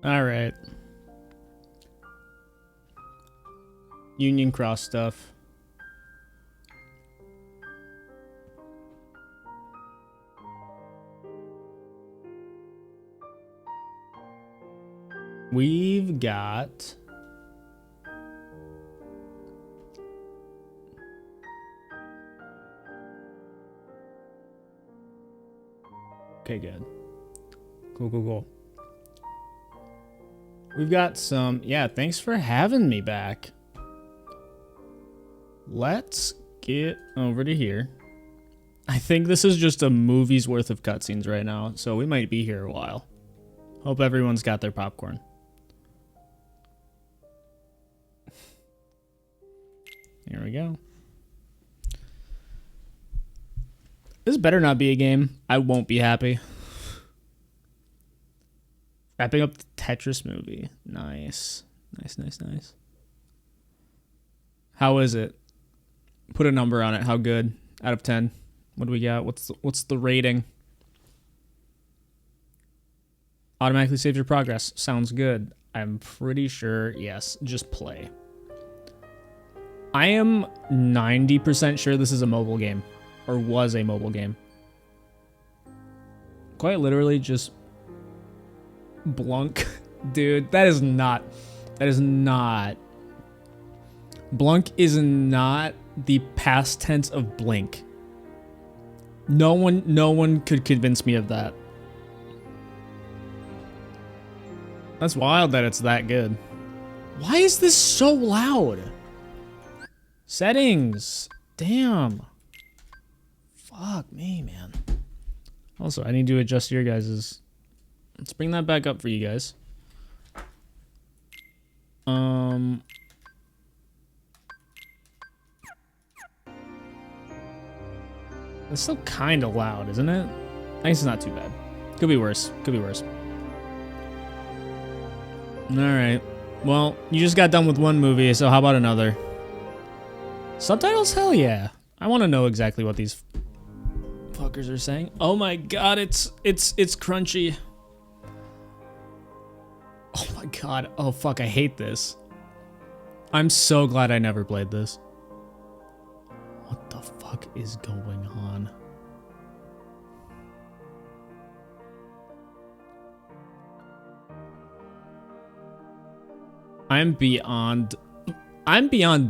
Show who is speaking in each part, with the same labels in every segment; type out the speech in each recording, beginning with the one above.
Speaker 1: All right. Union Cross stuff. We've got... Okay, good. Cool. We've got some... Yeah, thanks for having me back. Let's get over to here. I think this is just a movie's worth of cutscenes right now, so we might be here a while. Hope everyone's got their popcorn. Here we go. This better not be a game. I won't be happy. Wrapping up the Tetris movie. Nice. Nice. How is it? Put a number on it. How good? Out of 10. What do we got? What's the rating? Automatically saves your progress. Sounds good. I'm pretty sure, yes. Just play. I am 90% sure this is a mobile game. Or was a mobile game. Quite literally just... Blunk. Dude, that is not... Blunk is not the past tense of blink. No one could convince me of that. That's wild that it's that good. Why is this so loud? Settings. Damn. Fuck me, man. Also, I need to adjust your guys's. Let's bring that back up for you guys. It's still kind of loud, isn't it? I guess it's not too bad. Could be worse. Alright. Well, you just got done with one movie, so how about another? Subtitles? Hell yeah. I want to know exactly what these fuckers are saying. Oh my god, it's crunchy. Oh my god. Oh fuck, I hate this. I'm so glad I never played this. What the fuck is going on? I'm beyond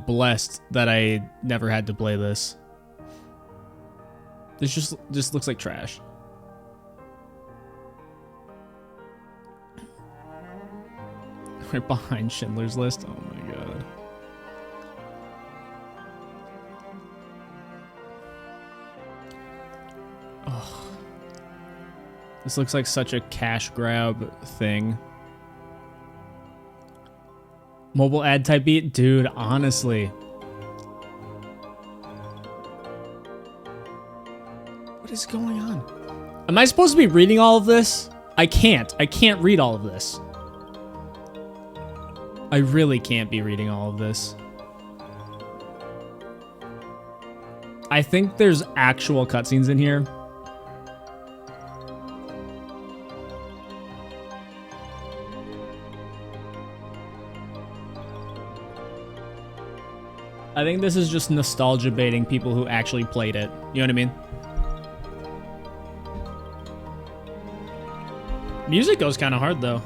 Speaker 1: blessed that I never had to play this. This just looks like trash. Right behind Schindler's List. Oh my god. Oh. This looks like such a cash grab thing. Mobile ad type beat? Dude, honestly. What is going on? Am I supposed to be reading all of this? I can't. I can't read all of this. I really can't be reading all of this. I think there's actual cutscenes in here. I think this is just nostalgia baiting people who actually played it. You know what I mean? Music goes kind of hard though.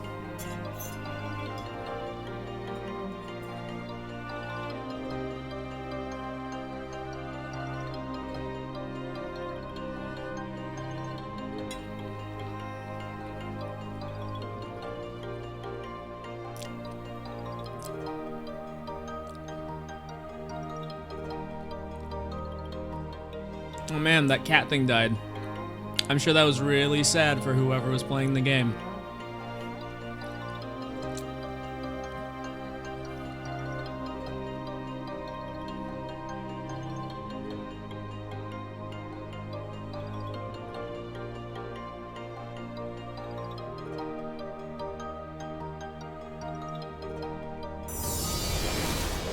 Speaker 1: Oh man, that cat thing died. I'm sure that was really sad for whoever was playing the game.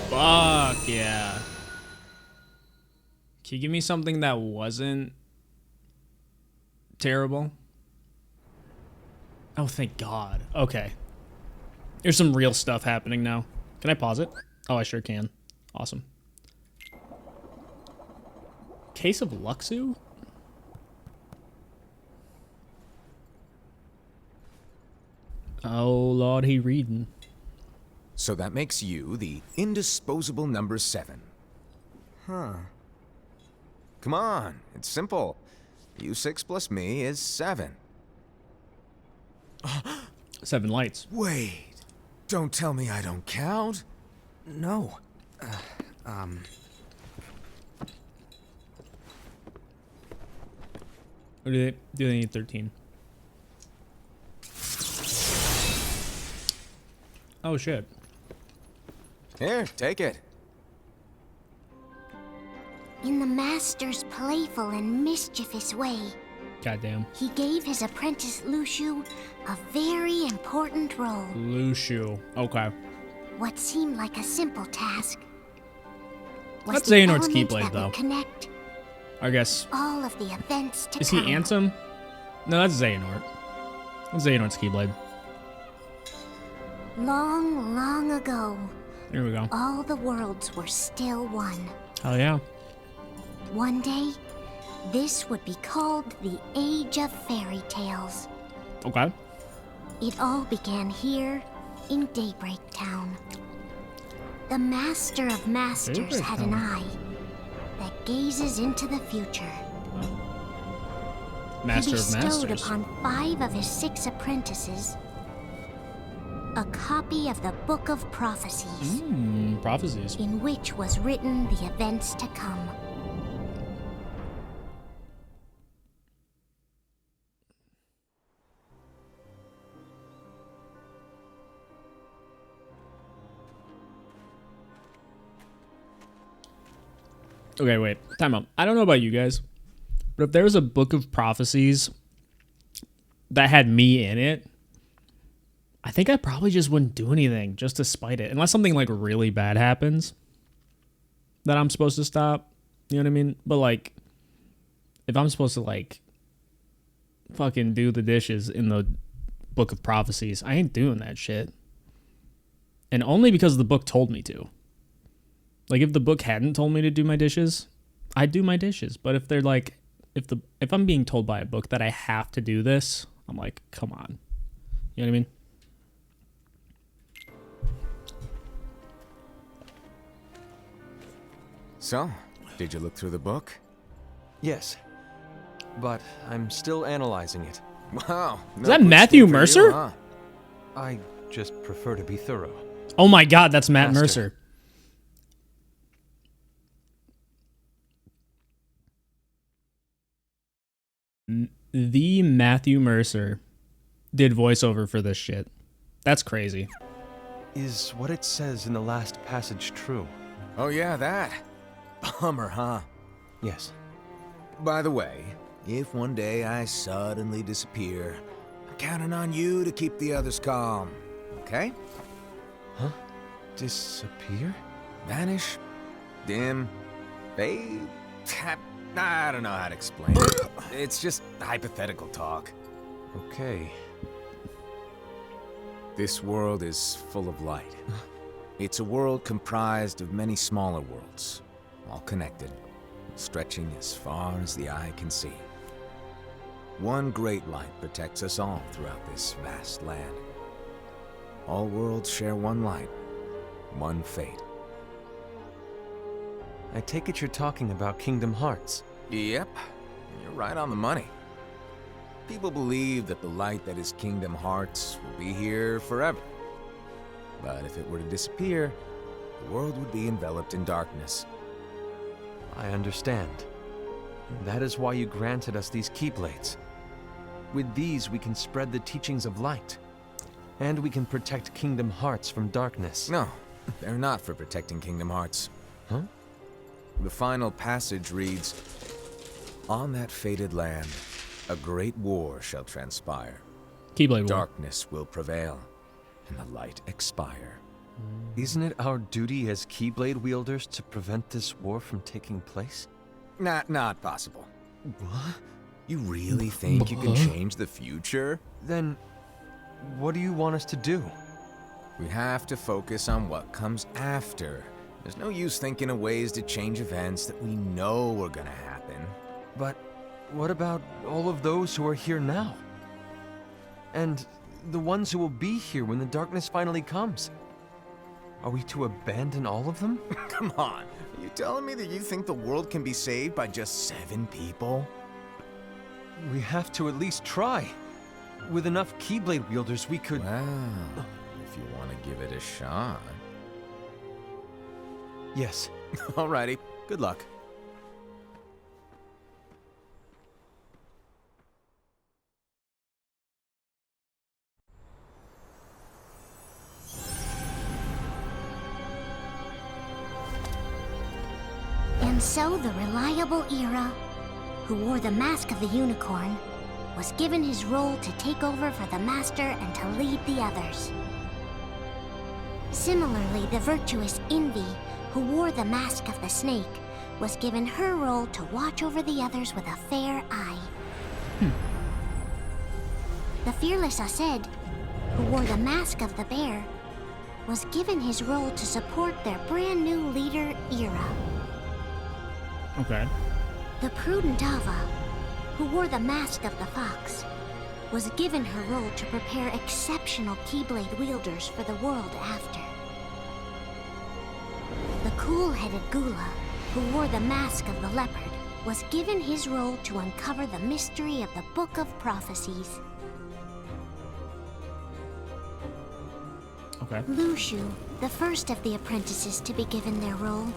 Speaker 1: Fuck yeah. Can you give me something that wasn't terrible? Oh, thank God. Okay. There's some real stuff happening now. Can I pause it? Oh, I sure can. Awesome. Case of Luxu? Oh, Lord, he reading.
Speaker 2: So that makes you the indisposable number 7. Huh. Come on, it's simple. U6 plus me is 7.
Speaker 1: 7 lights.
Speaker 2: Wait, don't tell me I don't count.
Speaker 3: No.
Speaker 1: Or do they need 13? Oh, shit.
Speaker 2: Here, take it.
Speaker 4: In the Master's playful and mischievous way,
Speaker 1: Goddamn.
Speaker 4: he gave his apprentice Luxu a very important role.
Speaker 1: Luxu. Okay.
Speaker 4: What seemed like a simple task was
Speaker 1: That's
Speaker 4: the
Speaker 1: Xehanort's
Speaker 4: element
Speaker 1: Keyblade,
Speaker 4: that would
Speaker 1: though.
Speaker 4: connect
Speaker 1: I guess.
Speaker 4: all of the events to
Speaker 1: Is he
Speaker 4: come.
Speaker 1: Ansem? No, that's Xehanort. That's Xehanort's Keyblade.
Speaker 4: Long, long ago,
Speaker 1: Here we go.
Speaker 4: all the worlds were still one.
Speaker 1: Hell yeah.
Speaker 4: One day, this would be called the Age of Fairy Tales.
Speaker 1: Okay.
Speaker 4: It all began here in Daybreak Town. The Master of Masters
Speaker 1: Daybreak
Speaker 4: had an
Speaker 1: Town.
Speaker 4: eye that gazes into the future.
Speaker 1: Master
Speaker 4: He
Speaker 1: of
Speaker 4: bestowed
Speaker 1: Masters.
Speaker 4: upon 5 of his 6 apprentices a copy of the Book of Prophecies,
Speaker 1: Prophecies.
Speaker 4: in which was written the events to come.
Speaker 1: Okay, wait. Time out. I don't know about you guys, but if there was a book of prophecies that had me in it, I think I probably just wouldn't do anything just to spite it. Unless something like really bad happens that I'm supposed to stop. You know what I mean? But like, if I'm supposed to like fucking do the dishes in the book of prophecies, I ain't doing that shit. And only because the book told me to. Like, if the book hadn't told me to do my dishes, I'd do my dishes. But if they're like, if I'm being told by a book that I have to do this, I'm like, come on. You know what I mean?
Speaker 2: So, did you look through the book?
Speaker 3: Yes. But I'm still analyzing it.
Speaker 2: Wow.
Speaker 1: Is that Matthew Mercer?
Speaker 3: I just prefer to be thorough.
Speaker 1: Oh my god, that's Matt
Speaker 3: Master.
Speaker 1: Mercer. The Matthew Mercer did voiceover for this shit. That's crazy.
Speaker 3: Is what it says in the last passage true?
Speaker 2: Oh yeah, that. Bummer, huh?
Speaker 3: Yes.
Speaker 2: By the way, if one day I suddenly disappear, I'm counting on you to keep the others calm. Okay?
Speaker 3: Huh? Disappear?
Speaker 2: Vanish, dim, fade. I don't know how to explain it. It's just hypothetical talk.
Speaker 3: Okay.
Speaker 2: This world is full of light. It's a world comprised of many smaller worlds, all connected, stretching as far as the eye can see. One great light protects us all throughout this vast land. All worlds share one light, one fate.
Speaker 3: I take it you're talking about Kingdom Hearts.
Speaker 2: Yep, you're right on the money. People believe that the light that is Kingdom Hearts will be here forever. But if it were to disappear, the world would be enveloped in darkness.
Speaker 3: I understand. That is why you granted us these Keyblades. With these, we can spread the teachings of light. And we can protect Kingdom Hearts from darkness.
Speaker 2: No, they're not for protecting Kingdom Hearts.
Speaker 3: Huh?
Speaker 2: The final passage reads, "On that fated land, a great war shall transpire.
Speaker 1: Keyblade War.
Speaker 2: Darkness will prevail, and the light expire."
Speaker 3: Isn't it our duty as Keyblade wielders to prevent this war from taking place?
Speaker 2: Not possible. What? You really think you can change the future?
Speaker 3: Then, what do you want us to do?
Speaker 2: We have to focus on what comes after. There's no use thinking of ways to change events that we know are gonna happen.
Speaker 3: But what about all of those who are here now? And the ones who will be here when the darkness finally comes? Are we to abandon all of them?
Speaker 2: Come on, are you telling me that you think the world can be saved by just 7 people?
Speaker 3: We have to at least try. With enough Keyblade wielders, we could...
Speaker 2: Well, if you want to give it a shot.
Speaker 3: Yes.
Speaker 2: Alrighty, good luck.
Speaker 4: And so the reliable Ira, who wore the mask of the unicorn, was given his role to take over for the Master and to lead the others. Similarly, the virtuous Envy, who wore the mask of the snake, was given her role to watch over the others with a fair eye. The fearless Aced, who wore the mask of the bear, was given his role to support their brand new leader, Ira.
Speaker 1: Okay.
Speaker 4: The prudent Ava, who wore the mask of the fox, was given her role to prepare exceptional Keyblade wielders for the world after. The cool-headed Gula, who wore the mask of the leopard, was given his role to uncover the mystery of the Book of Prophecies.
Speaker 1: Okay.
Speaker 4: Lushu, the first of the apprentices to be given their role,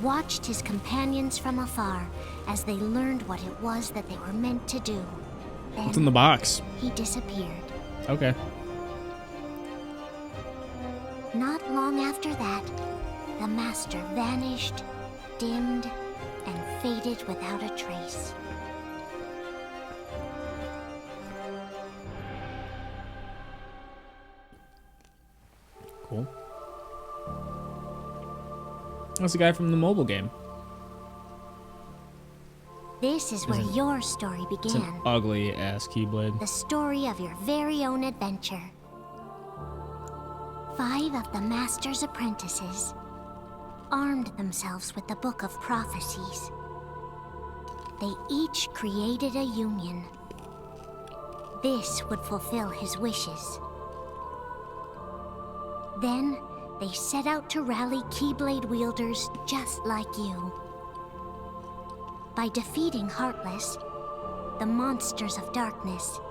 Speaker 4: watched his companions from afar as they learned what it was that they were meant to do.
Speaker 1: What's in the box?
Speaker 4: He disappeared.
Speaker 1: Okay.
Speaker 4: Not long after that, the Master vanished, dimmed, and faded without a trace.
Speaker 1: Cool. That's the guy from the mobile game.
Speaker 4: This is where
Speaker 1: Isn't-
Speaker 4: your story
Speaker 1: It's an
Speaker 4: began.
Speaker 1: ugly ass Keyblade.
Speaker 4: The story of your very own adventure. 5 of the Master's apprentices armed themselves with the Book of Prophecies. They each created a union. This would fulfill his wishes. Then, they set out to rally Keyblade wielders just like you. By defeating Heartless, the monsters of darkness,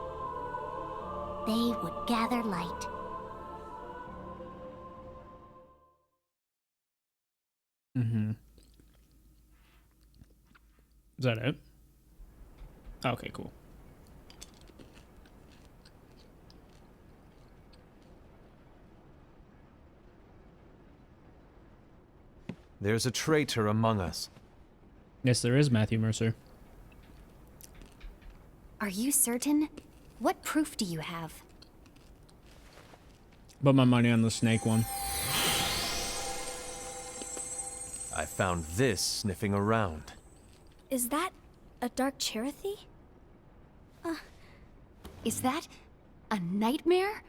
Speaker 4: they would gather light.
Speaker 1: Mm-hmm. Is that it? Okay, cool.
Speaker 3: There's a traitor among us.
Speaker 1: Yes, there is Matthew Mercer.
Speaker 5: Are you certain? What proof do you have?
Speaker 1: Put my money on the snake one.
Speaker 3: I found this sniffing around.
Speaker 5: Is that a Dark Cherothy? Is that a nightmare?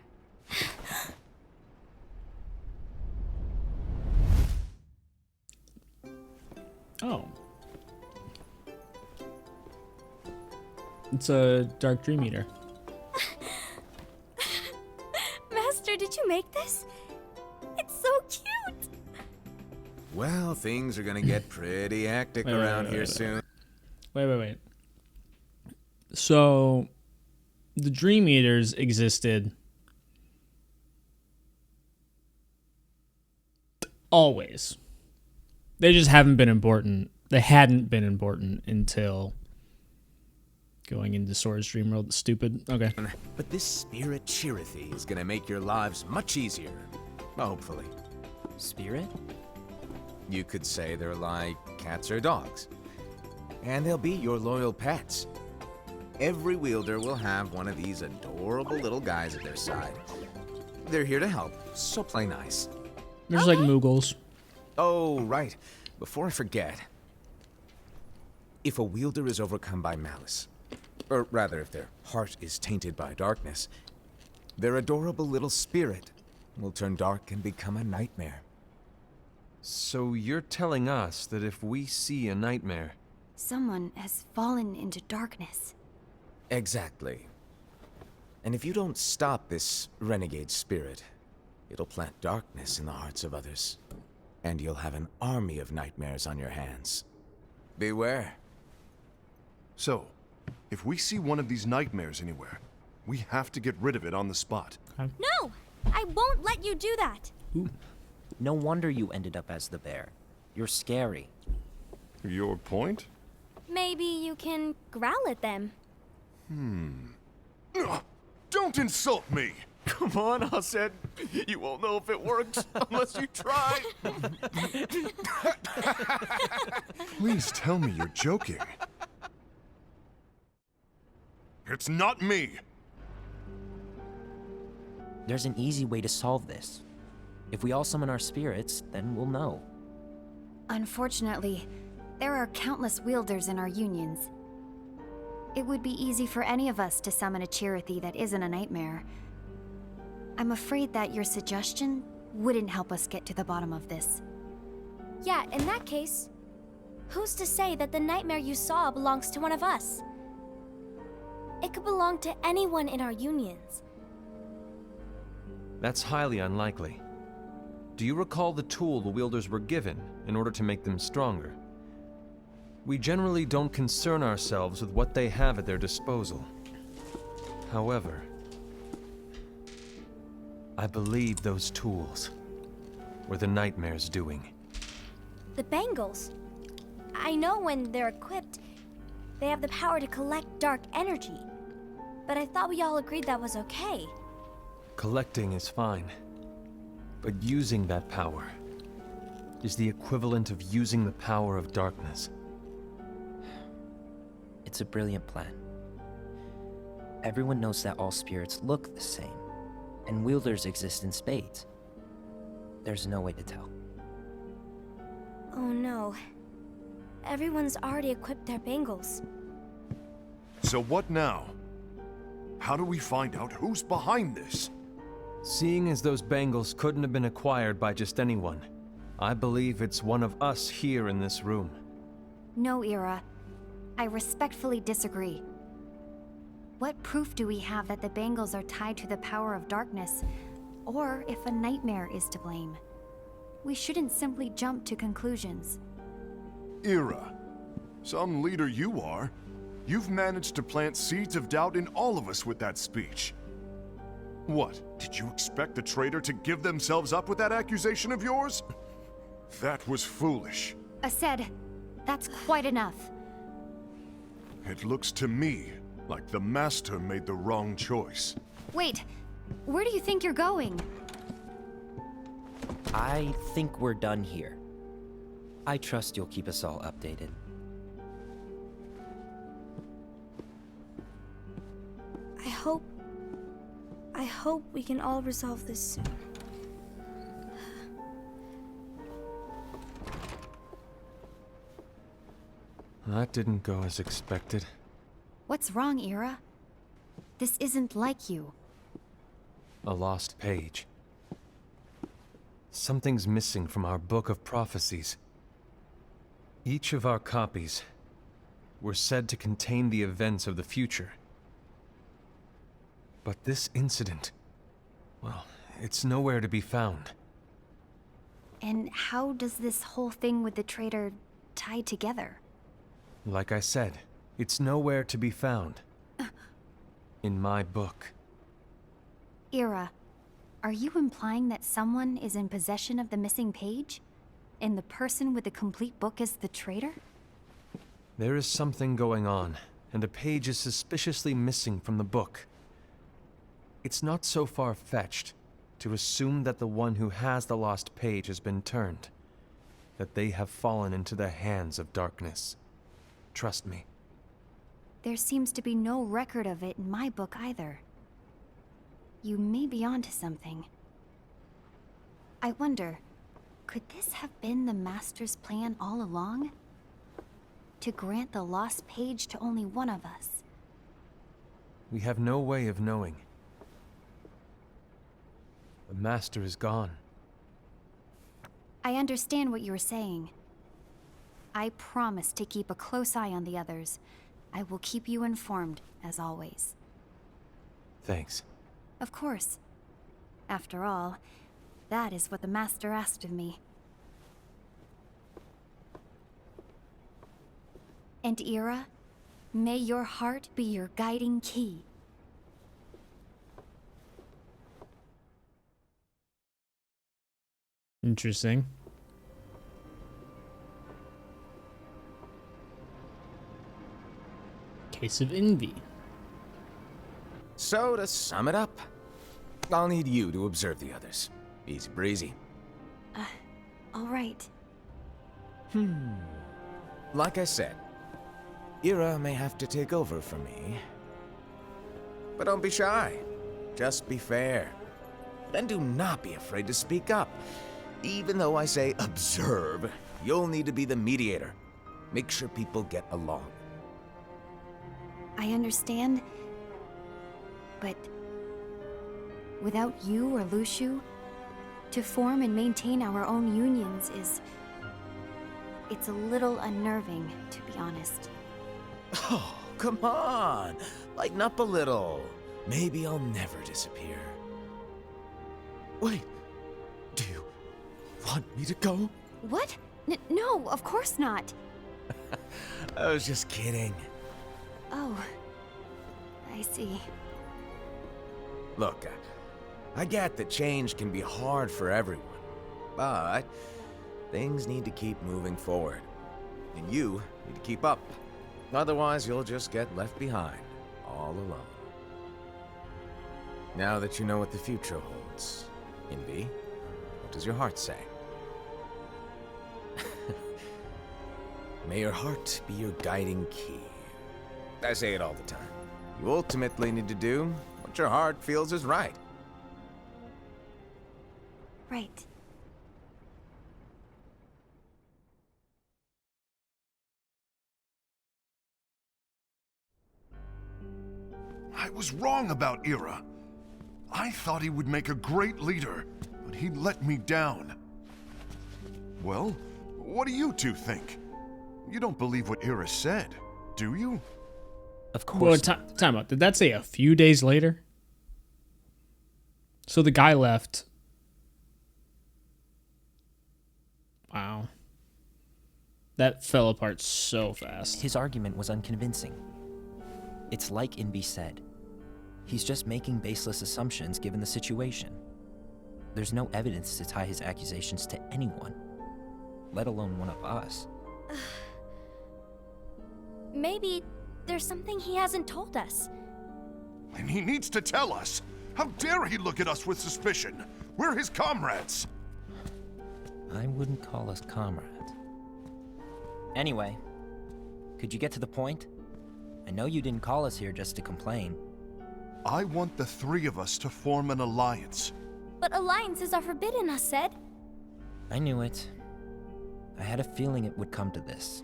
Speaker 1: Oh. It's a Dark Dream Eater.
Speaker 5: Master, did you make this? It's so cute!
Speaker 2: Well, things are gonna get pretty hectic
Speaker 1: Wait,
Speaker 2: around
Speaker 1: wait,
Speaker 2: here
Speaker 1: wait, wait.
Speaker 2: soon.
Speaker 1: Wait. So, the Dream Eaters existed always. They just haven't been important. They hadn't been important until going into Sora's Dream World. Stupid. Okay.
Speaker 2: But this Spirit Cherothy is gonna make your lives much easier. Hopefully.
Speaker 6: Spirit?
Speaker 2: You could say they're like cats or dogs. And they'll be your loyal pets. Every wielder will have one of these adorable little guys at their side. They're here to help, so play nice.
Speaker 1: There's like Moogles.
Speaker 2: Oh, right. Before I forget. If a wielder is overcome by malice, or rather if their heart is tainted by darkness, their adorable little spirit will turn dark and become a nightmare.
Speaker 3: So you're telling us that if we see a nightmare,
Speaker 5: Someone has fallen into darkness.
Speaker 2: Exactly. And if you don't stop this renegade spirit, it'll plant darkness in the hearts of others. And you'll have an army of nightmares on your hands. Beware.
Speaker 6: So, if we see one of these nightmares anywhere, we have to get rid of it on the spot.
Speaker 5: No! I won't let you do that!
Speaker 7: No wonder you ended up as the bear. You're scary.
Speaker 6: Your point?
Speaker 5: Maybe you can growl at them.
Speaker 6: Ugh, don't insult me!
Speaker 3: come on, Hased. You won't know if it works unless you try.
Speaker 6: Please tell me you're joking. It's not me!
Speaker 7: There's an easy way to solve this. If we all summon our spirits, then we'll know.
Speaker 8: Unfortunately, there are countless wielders in our unions. It would be easy for any of us to summon a Chirithy that isn't a nightmare. I'm afraid that your suggestion wouldn't help us get to the bottom of this.
Speaker 5: Yeah, in that case, who's to say that the nightmare you saw belongs to one of us? It could belong to anyone in our unions.
Speaker 3: That's highly unlikely. Do you recall the tool the wielders were given in order to make them stronger? We generally don't concern ourselves with what they have at their disposal. However, I believe those tools were the nightmare's doing.
Speaker 5: The bangles. I know when they're equipped, they have the power to collect dark energy. But I thought we all agreed that was okay.
Speaker 3: Collecting is fine, but using that power is the equivalent of using the power of darkness.
Speaker 7: It's a brilliant plan. Everyone knows that all spirits look the same, and wielders exist in spades. There's no way to tell.
Speaker 5: Oh no. Everyone's already equipped their bangles.
Speaker 6: So what now? How do we find out who's behind this?
Speaker 3: Seeing as those bangles couldn't have been acquired by just anyone, I believe it's one of us here in this room.
Speaker 8: No, Ira. I respectfully disagree. What proof do we have that the bangles are tied to the power of darkness, or if a nightmare is to blame? We shouldn't simply jump to conclusions.
Speaker 6: Ira, some leader you are. You've managed to plant seeds of doubt in all of us with that speech. What, did you expect the traitor to give themselves up with that accusation of yours? That was foolish.
Speaker 8: Ased, that's quite enough.
Speaker 6: It looks to me like the Master made the wrong choice.
Speaker 8: Wait, where do you think you're going?
Speaker 7: I think we're done here. I trust you'll keep us all updated.
Speaker 5: I hope we can all resolve this soon.
Speaker 3: That didn't go as expected.
Speaker 8: What's wrong, Ira? This isn't like you.
Speaker 3: A lost page. Something's missing from our book of prophecies. Each of our copies were said to contain the events of the future. But this incident, well, it's nowhere to be found.
Speaker 8: And how does this whole thing with the traitor tie together?
Speaker 3: Like I said, it's nowhere to be found. In my book.
Speaker 8: Ira, are you implying that someone is in possession of the missing page? And the person with the complete book is the traitor?
Speaker 3: There is something going on, and a page is suspiciously missing from the book. It's not so far-fetched to assume that the one who has the lost page has been turned, that they have fallen into the hands of darkness. Trust me.
Speaker 8: There seems to be no record of it in my book either. You may be onto something. I wonder, could this have been the Master's plan all along? To grant the lost page to only one of us?
Speaker 3: We have no way of knowing. The Master is gone.
Speaker 8: I understand what you were saying. I promise to keep a close eye on the others. I will keep you informed, as always.
Speaker 3: Thanks.
Speaker 8: Of course. After all, that is what the Master asked of me. And Ira, may your heart be your guiding key.
Speaker 1: Interesting. Case of envy.
Speaker 2: So, to sum it up, I'll need you to observe the others. Easy breezy.
Speaker 8: All right.
Speaker 2: Like I said, Ira may have to take over for me. But don't be shy. Just be fair. And do not be afraid to speak up. Even though I say observe, you'll need to be the mediator. Make sure people get along.
Speaker 8: I understand. But without you or Luxu, to form and maintain our own unions is... it's a little unnerving, to be honest.
Speaker 2: Oh, come on. Lighten up a little. Maybe I'll never disappear. Wait. Do you want me to go?
Speaker 8: What? No, of course not.
Speaker 2: I was just kidding.
Speaker 8: Oh, I see.
Speaker 2: Look, I get that change can be hard for everyone, but things need to keep moving forward. And you need to keep up. Otherwise, you'll just get left behind, all alone. Now that you know what the future holds, Envy, what does your heart say? May your heart be your guiding key. I say it all the time. You ultimately need to do what your heart feels is right.
Speaker 8: Right.
Speaker 6: I was wrong about Ira. I thought he would make a great leader, but he let me down. Well, what do you two think? You don't believe what Ira said, do you?
Speaker 7: Of
Speaker 1: Well,
Speaker 7: course.
Speaker 1: time out. Did that say a few days later? So the guy left. Wow. That fell apart so fast.
Speaker 7: His argument was unconvincing. It's like Invi said. He's just making baseless assumptions given the situation. There's no evidence to tie his accusations to anyone, let alone one of us.
Speaker 5: Maybe there's something he hasn't told us.
Speaker 6: And he needs to tell us. How dare he look at us with suspicion? We're his comrades.
Speaker 7: I wouldn't call us comrades. Anyway, could you get to the point? I know you didn't call us here just to complain.
Speaker 6: I want the three of us to form an alliance.
Speaker 5: But alliances are forbidden, us said.
Speaker 7: I knew it. I had a feeling it would come to this.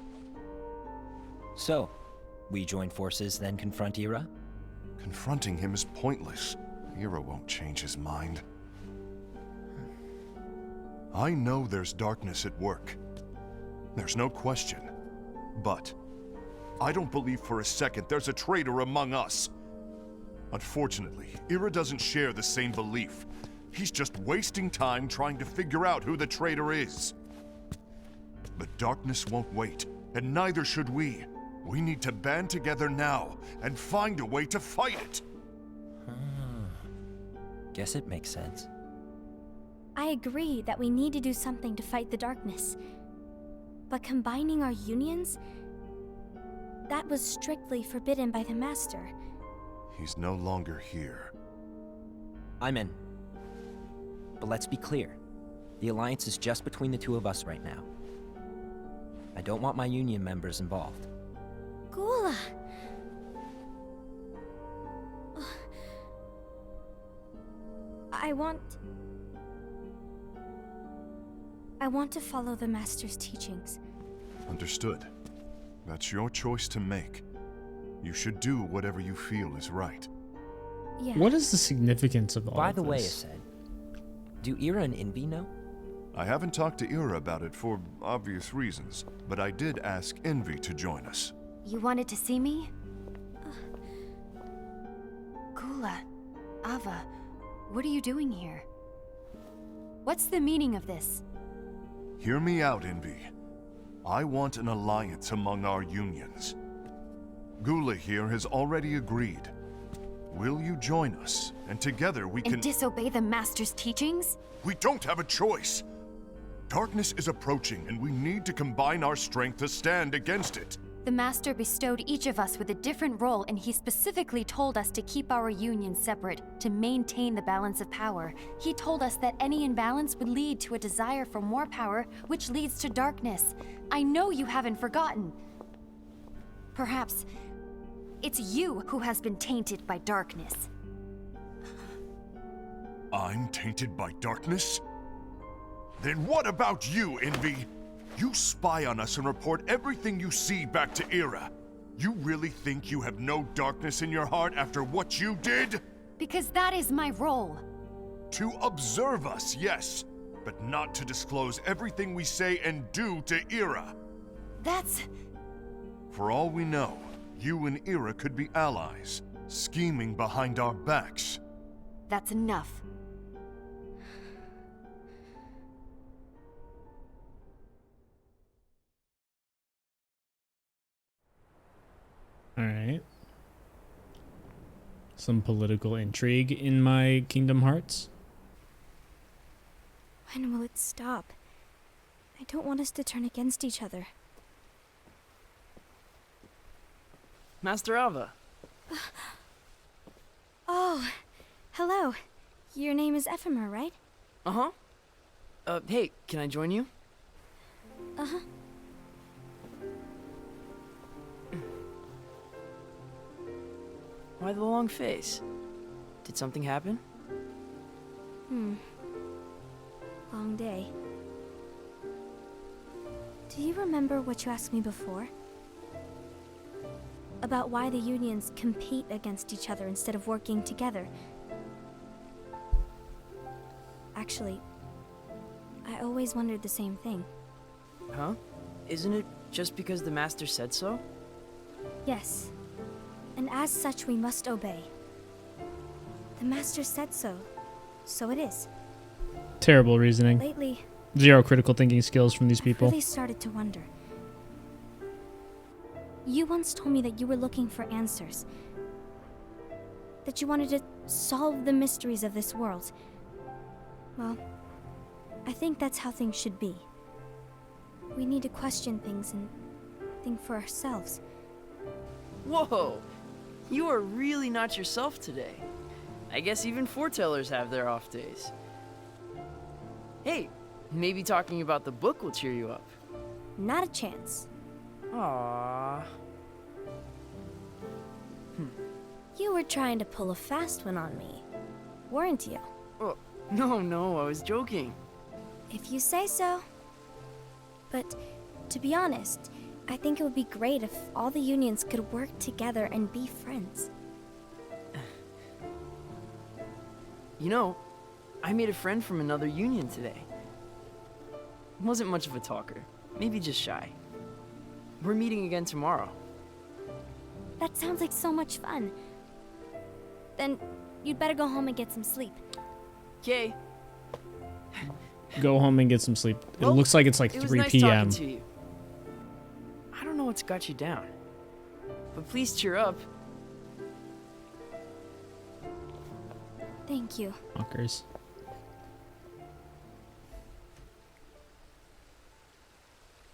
Speaker 7: So, we join forces, then confront Ira?
Speaker 6: Confronting him is pointless. Ira won't change his mind. I know there's darkness at work. There's no question. But I don't believe for a second there's a traitor among us. Unfortunately, Ira doesn't share the same belief. He's just wasting time trying to figure out who the traitor is. But darkness won't wait, and neither should we. We need to band together now and find a way to fight it.
Speaker 7: Guess it makes sense.
Speaker 5: I agree that we need to do something to fight the darkness. But combining our unions? That was strictly forbidden by the Master.
Speaker 6: He's no longer here.
Speaker 7: I'm in. But let's be clear. The alliance is just between the two of us right now. I don't want my union members involved.
Speaker 5: Gula! I want to follow the Master's teachings.
Speaker 6: Understood. That's your choice to make. You should do whatever you feel is right.
Speaker 5: Yeah.
Speaker 1: What is the significance of all
Speaker 7: By
Speaker 1: of
Speaker 7: the way,
Speaker 1: this?
Speaker 7: Ased, Do Ira and Envy know?
Speaker 6: I haven't talked to Ira about it for obvious reasons, but I did ask Envy to join us.
Speaker 8: You wanted to see me? Gula, Ava, what are you doing here? What's the meaning of this?
Speaker 6: Hear me out, Envy. I want an alliance among our unions. Gula here has already agreed. Will you join us? And together we can—
Speaker 8: And disobey the Master's teachings?
Speaker 6: We don't have a choice! Darkness is approaching, and we need to combine our strength to stand against it.
Speaker 8: The Master bestowed each of us with a different role, and he specifically told us to keep our union separate, to maintain the balance of power. He told us that any imbalance would lead to a desire for more power, which leads to darkness. I know you haven't forgotten. Perhaps it's you who has been tainted by darkness.
Speaker 6: I'm tainted by darkness? Then what about you, Envy? You spy on us and report everything you see back to Ira. You really think you have no darkness in your heart after what you did?
Speaker 8: Because that is my role.
Speaker 6: To observe us, yes, but not to disclose everything we say and do to Ira.
Speaker 8: That's...
Speaker 6: For all we know, you and Ira could be allies, scheming behind our backs.
Speaker 8: that's enough.
Speaker 1: Alright. Some political intrigue in my Kingdom Hearts.
Speaker 5: When will it stop? I don't want us to turn against each other.
Speaker 9: Master Ava.
Speaker 5: Oh, hello. Your name is Ephemer, right?
Speaker 9: Uh-huh. Hey, can I join you?
Speaker 5: Uh-huh.
Speaker 9: Why the long face? Did something happen?
Speaker 5: Long day. Do you remember what you asked me before? About why the unions compete against each other instead of working together. Actually, I always wondered the same thing.
Speaker 9: Huh? Isn't it just because the Master said so?
Speaker 5: Yes. And as such, we must obey. The Master said so. So it is.
Speaker 1: Terrible reasoning.
Speaker 5: Lately,
Speaker 1: Zero critical thinking skills from these people.
Speaker 5: I've really started to wonder. You once told me that you were looking for answers. That you wanted to solve the mysteries of this world. Well, I think that's how things should be. We need to question things and think for ourselves.
Speaker 9: Whoa! You are really not yourself today. I guess even foretellers have their off days. Hey, maybe talking about the book will cheer you up.
Speaker 5: Not a chance.
Speaker 9: Aww.
Speaker 5: You were trying to pull a fast one on me, weren't you?
Speaker 9: Oh, no, I was joking.
Speaker 5: If you say so. But to be honest, I think it would be great if all the unions could work together and be friends.
Speaker 9: You know, I made a friend from another union today. Wasn't much of a talker, maybe just shy. We're meeting again tomorrow.
Speaker 5: That sounds like so much fun. Then you'd better go home and get some sleep.
Speaker 9: Okay.
Speaker 1: Go home and get some sleep. It
Speaker 9: Well,
Speaker 1: looks like it's like
Speaker 9: it was
Speaker 1: 3
Speaker 9: nice
Speaker 1: p.m.
Speaker 9: talking to you. I don't know what's got you down, but please cheer up.
Speaker 5: Thank you.
Speaker 1: Fuckers.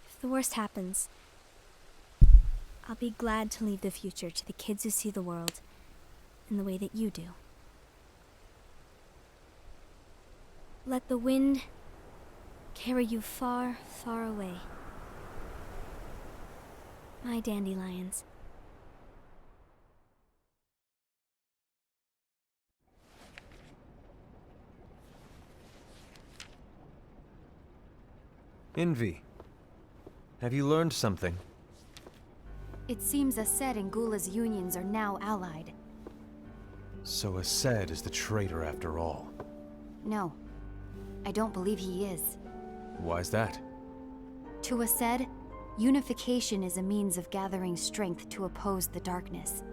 Speaker 5: If the worst happens, I'll be glad to leave the future to the kids who see the world in the way that you do. Let the wind carry you far, far away. My dandelions.
Speaker 3: Envy, have you learned something?
Speaker 8: It seems Aced and Gula's unions are now allied.
Speaker 3: So Aced is the traitor after all.
Speaker 8: No. I don't believe he is.
Speaker 3: Why's that?
Speaker 8: To Aced, unification is a means of gathering strength to oppose the darkness.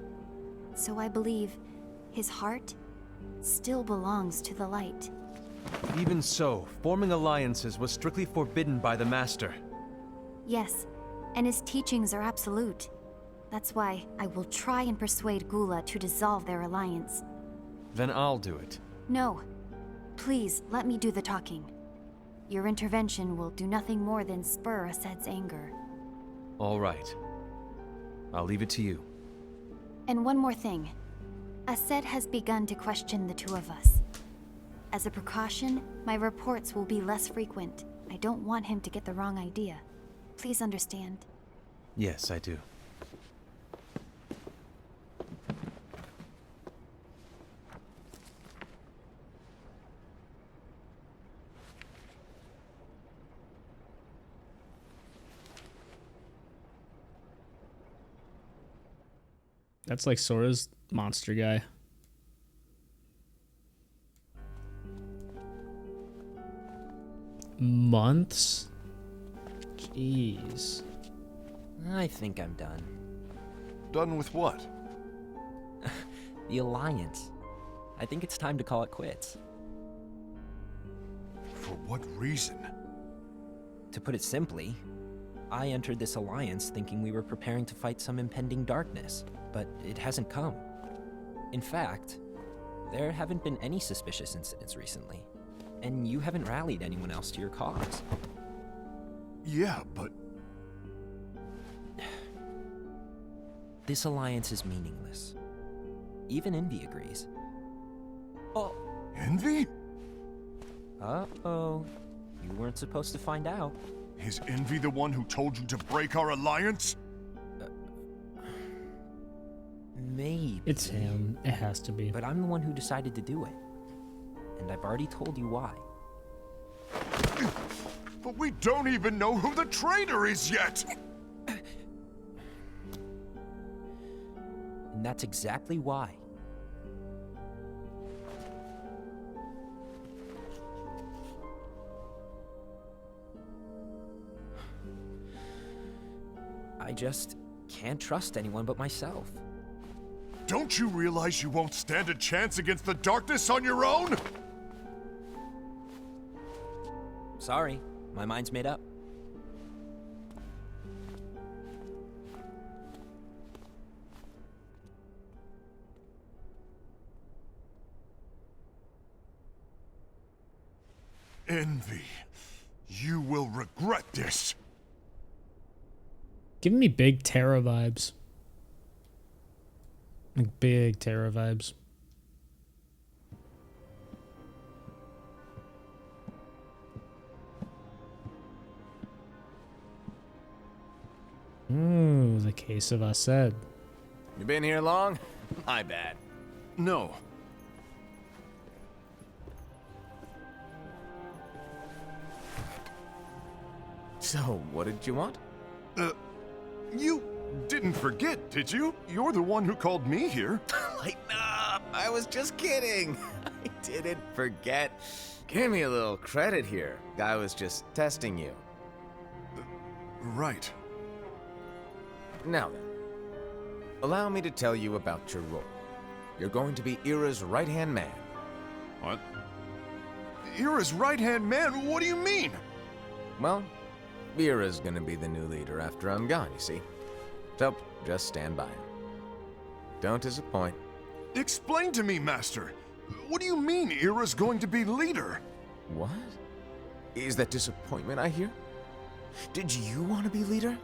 Speaker 8: So I believe his heart still belongs to the light.
Speaker 3: Even so, forming alliances was strictly forbidden by the Master.
Speaker 8: Yes, and his teachings are absolute. That's why I will try and persuade Gula to dissolve their alliance.
Speaker 3: Then I'll do it.
Speaker 8: No. Please, let me do the talking. Your intervention will do nothing more than spur Aced's anger.
Speaker 3: All right. I'll leave it to you.
Speaker 8: And one more thing. Aced has begun to question the two of us. As a precaution, my reports will be less frequent. I don't want him to get the wrong idea. Please understand.
Speaker 3: Yes, I do.
Speaker 1: That's like Sora's monster guy. Months? Jeez.
Speaker 7: I think I'm done.
Speaker 6: Done with what?
Speaker 7: The Alliance. I think it's time to call it quits.
Speaker 6: For what reason?
Speaker 7: To put it simply, I entered this alliance thinking we were preparing to fight some impending darkness, but it hasn't come. In fact, there haven't been any suspicious incidents recently, and you haven't rallied anyone else to your cause.
Speaker 6: Yeah, but...
Speaker 7: This alliance is meaningless. Even Envy agrees. Oh.
Speaker 6: Envy?
Speaker 7: Uh-oh. You weren't supposed to find out.
Speaker 6: Is Envy the one who told you to break our alliance?
Speaker 7: Maybe.
Speaker 1: It's him. It has to be.
Speaker 7: But I'm the one who decided to do it. And I've already told you why.
Speaker 6: But we don't even know who the traitor is yet!
Speaker 7: And that's exactly why. I just can't trust anyone but myself.
Speaker 6: Don't you realize you won't stand a chance against the darkness on your own?
Speaker 7: Sorry, my mind's made up.
Speaker 6: Envy, you will regret this.
Speaker 1: Giving me big Terra vibes. Like big Terra vibes. Ooh, the case of Aced.
Speaker 2: You been here long? My bad.
Speaker 6: No.
Speaker 2: So, what did you want?
Speaker 6: You didn't forget, did you? You're the one who called me here.
Speaker 2: Lighten up! I was just kidding. I didn't forget. Give me a little credit here. I was just testing you.
Speaker 6: Right.
Speaker 2: Now then, allow me to tell you about your role. You're going to be Ira's right-hand man.
Speaker 6: What? Ira's right-hand man? What do you mean?
Speaker 2: Well, Ira's gonna be the new leader after I'm gone, you see. So, just stand by. Don't disappoint.
Speaker 6: Explain to me, Master. What do you mean Ira's going to be leader?
Speaker 2: What? Is that disappointment I hear? Did you want to be leader?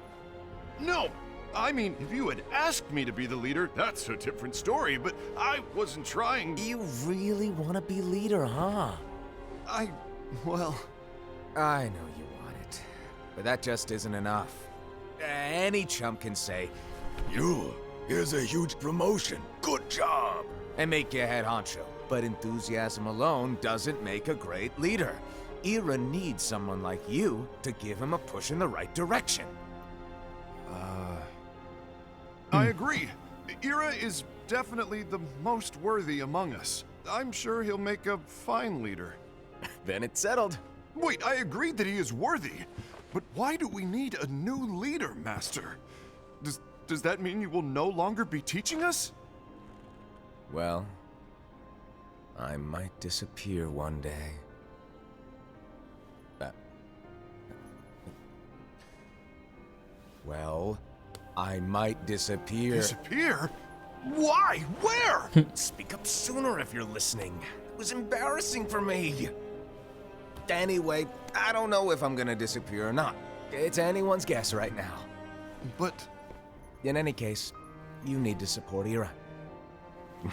Speaker 6: No! I mean, if you had asked me to be the leader, that's a different story, but I wasn't trying.
Speaker 2: You really want to be leader, huh?
Speaker 6: Well...
Speaker 2: I know you want it, but that just isn't enough. Any chump can say, here's a huge promotion, good job, and make you head honcho. But enthusiasm alone doesn't make a great leader. Ira needs someone like you to give him a push in the right direction.
Speaker 6: I agree. Ira is definitely the most worthy among us. I'm sure he'll make a fine leader.
Speaker 2: Then it's settled.
Speaker 6: Wait, I agreed that he is worthy. But why do we need a new leader, Master? Does that mean you will no longer be teaching us?
Speaker 2: Well, I might disappear one day. Well, I might disappear.
Speaker 6: Disappear? Why? Where?
Speaker 2: Speak up sooner if you're listening. It was embarrassing for me. Anyway, I don't know if I'm gonna disappear or not. It's anyone's guess right now.
Speaker 6: But...
Speaker 2: In any case, you need to support Ira.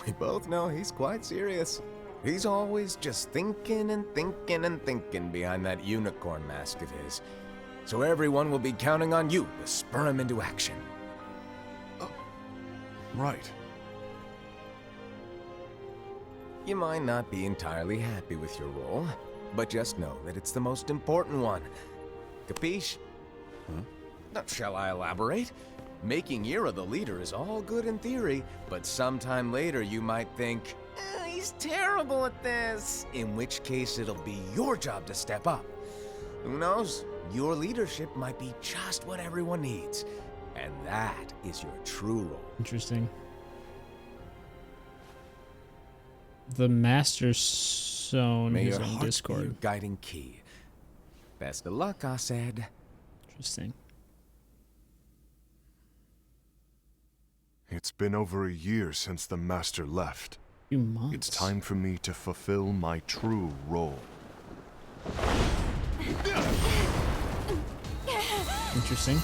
Speaker 2: We both know he's quite serious. He's always just thinking and thinking and thinking behind that unicorn mask of his. So everyone will be counting on you to spur him into action.
Speaker 6: Right.
Speaker 2: You might not be entirely happy with your role, but just know that it's the most important one. Capiche? Now, shall I elaborate? Making Ira the leader is all good in theory, but sometime later you might think, he's terrible at this. In which case it'll be your job to step up. Who knows? Your leadership might be just what everyone needs. And that is your true role.
Speaker 1: Interesting. The Master Stone
Speaker 2: May
Speaker 1: is
Speaker 2: your
Speaker 1: on
Speaker 2: heart be
Speaker 1: Discord.
Speaker 2: your guiding key. Best of luck, I said.
Speaker 1: Interesting.
Speaker 6: It's been over a year since the Master left.
Speaker 1: Few months.
Speaker 6: It's time for me to fulfill my true role.
Speaker 1: Interesting.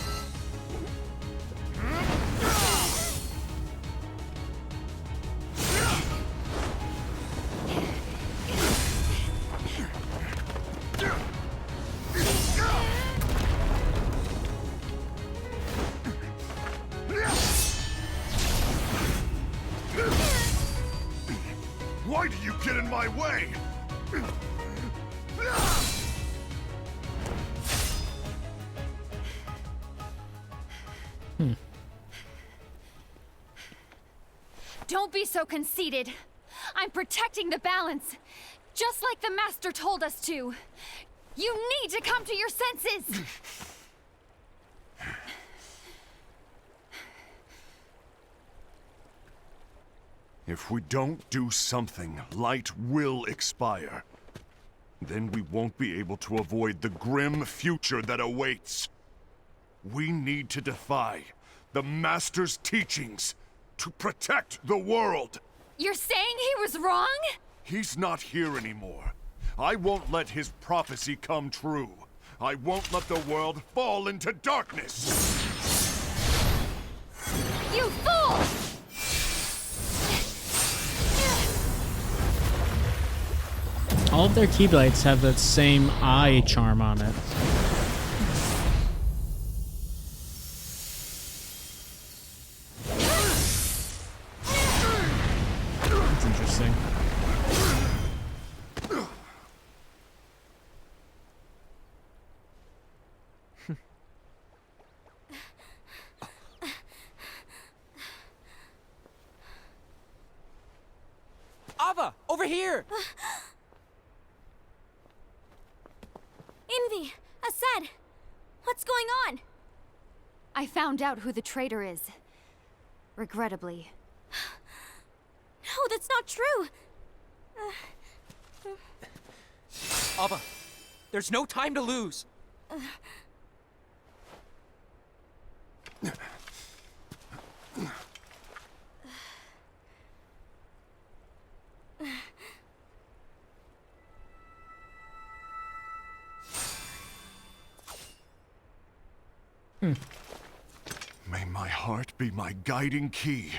Speaker 6: Why do you get in my way?
Speaker 8: Don't be so conceited. I'm protecting the balance, just like the Master told us to. You need to come to your senses!
Speaker 6: If we don't do something, light will expire. Then we won't be able to avoid the grim future that awaits. We need to defy the Master's teachings to protect the world.
Speaker 8: You're saying he was wrong?
Speaker 6: He's not here anymore. I won't let his prophecy come true. I won't let the world fall into darkness.
Speaker 8: You fool!
Speaker 1: All of their Keyblades have that same eye charm on it. That's interesting.
Speaker 7: Ava, over here!
Speaker 5: Envy! Aced! What's going on?
Speaker 8: I found out who the traitor is. Regrettably.
Speaker 5: No, that's not true!
Speaker 7: Ava, there's no time to lose.
Speaker 6: May my heart be my guiding key.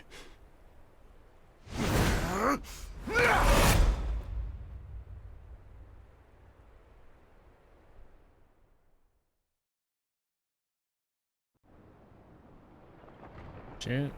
Speaker 1: Shit.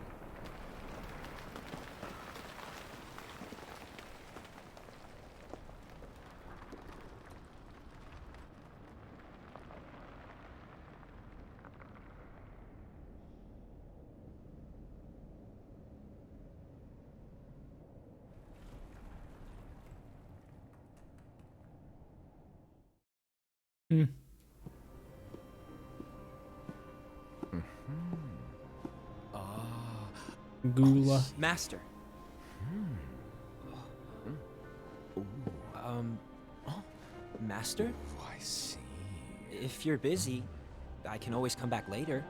Speaker 1: Hmm. Gula.
Speaker 7: Master. Master?
Speaker 2: Oh, I see.
Speaker 7: If you're busy, I can always come back later.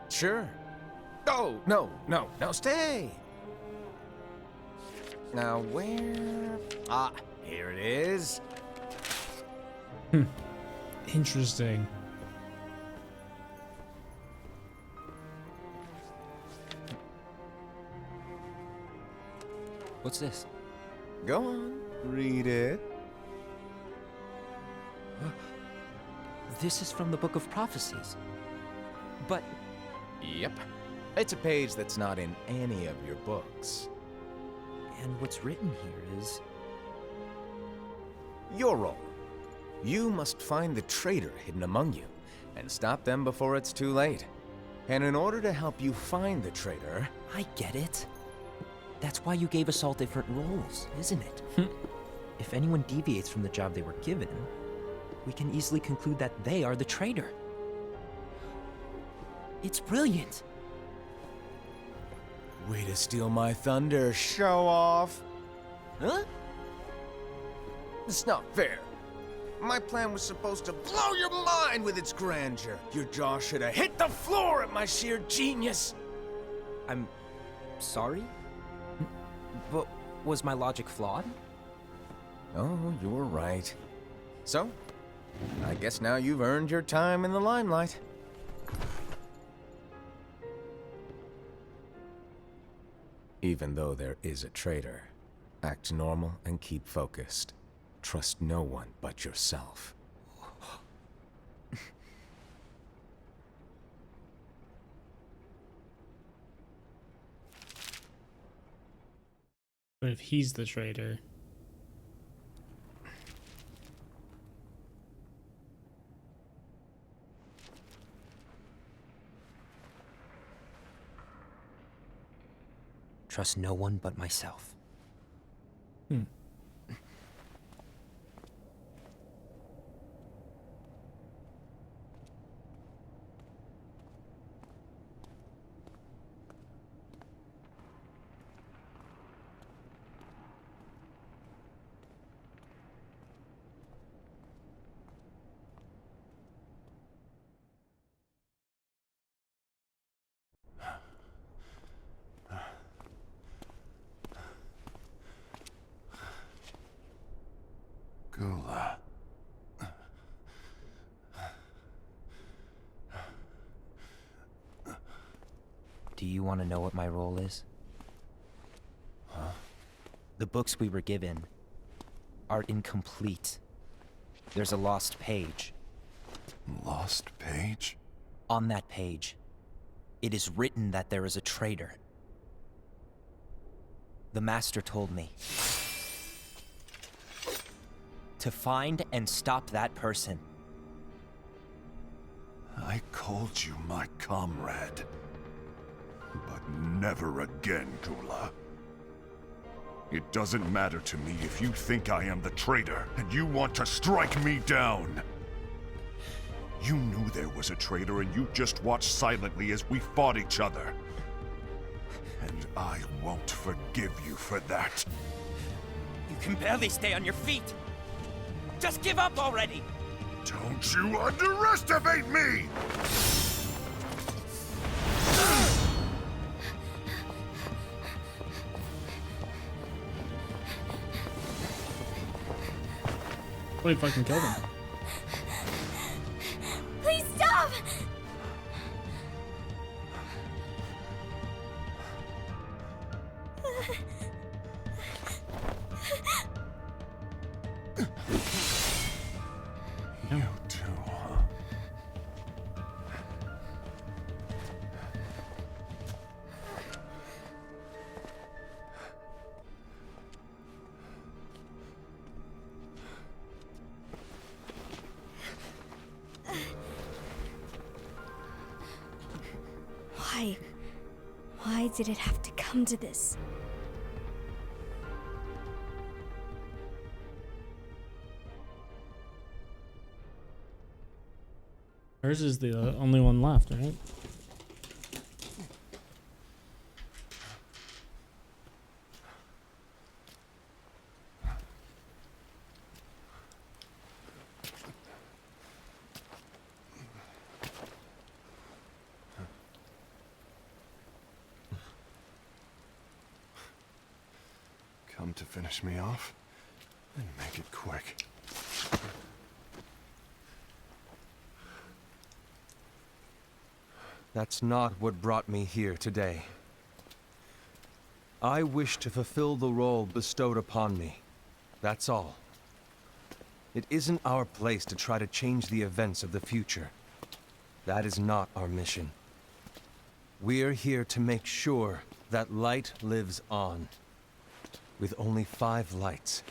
Speaker 2: Sure. Oh, no, stay! Now, where... Ah, here it is.
Speaker 1: Interesting.
Speaker 7: What's this?
Speaker 2: Go on, read it.
Speaker 7: This is from the Book of Prophecies. But
Speaker 2: Yep. It's a page that's not in any of your books.
Speaker 7: and what's written here is
Speaker 2: Your role. You must find the traitor hidden among you, and stop them before it's too late. And in order to help you find the traitor...
Speaker 7: I get it. That's why you gave us all different roles, isn't it? If anyone deviates from the job they were given, we can easily conclude that they are the traitor. It's brilliant.
Speaker 2: Way to steal my thunder, show off! Huh? It's not fair. My plan was supposed to blow your mind with its grandeur. Your jaw should have hit the floor at my sheer genius.
Speaker 7: I'm sorry? But was my logic flawed?
Speaker 2: Oh, you're right. So, I guess now you've earned your time in the limelight. Even though there is a traitor, act normal and keep focused. Trust no one but yourself.
Speaker 1: But if he's the traitor...
Speaker 7: Trust no one but myself.
Speaker 1: Hmm.
Speaker 6: Gula.
Speaker 7: Do you want to know what my role is?
Speaker 6: Huh?
Speaker 7: The books we were given are incomplete. There's a lost page.
Speaker 6: Lost page?
Speaker 7: On that page, it is written that there is a traitor. The Master told me to find and stop that person.
Speaker 6: I called you my comrade. But never again, Gula. It doesn't matter to me if you think I am the traitor, and you want to strike me down. You knew there was a traitor, and you just watched silently as we fought each other. And I won't forgive you for that.
Speaker 7: You can barely stay on your feet. Just give up already!
Speaker 6: Don't you underestimate me!
Speaker 1: What if I can kill them?
Speaker 5: Please stop!
Speaker 6: You too, huh?
Speaker 5: Why? Why did it have to come to this?
Speaker 1: Hers is the only one left, right?
Speaker 6: Come to finish me off? Then make it quick.
Speaker 3: That's not what brought me here today. I wish to fulfill the role bestowed upon me. That's all. It isn't our place to try to change the events of the future. That is not our mission. We're here to make sure that light lives on. With only 5 lights,